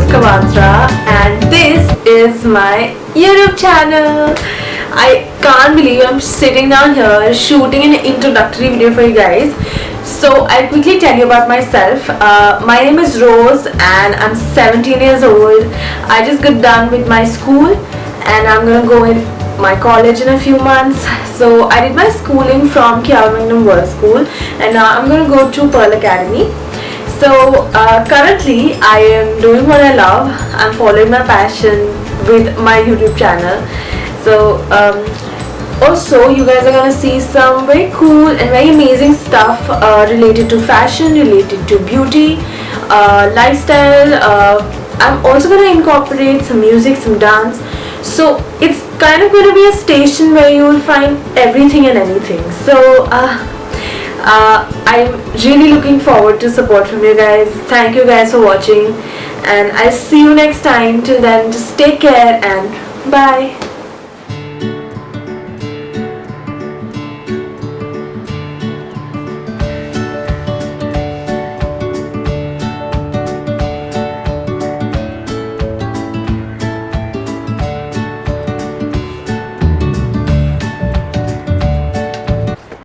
Kawatra and this is my YouTube channel. I can't believe I'm sitting down here shooting an introductory video for you guys. So I'll quickly tell you about myself. My name is Rose and I'm 17 years old. I just got done with my school and I'm gonna go in my college in a few months. So I did my schooling from Kawatra World School and now I'm gonna go to Pearl Academy. So currently I am doing what I love. I'm following my passion with my YouTube channel. So also you guys are gonna see some very cool and very amazing stuff related to fashion, related to beauty, lifestyle. I'm also gonna incorporate some music, some dance. So it's kind of going to be a station where you will find everything and anything. So I'm really looking forward to support from you guys. Thank you guys for watching and I'll see you next time. Till then, just take care and bye.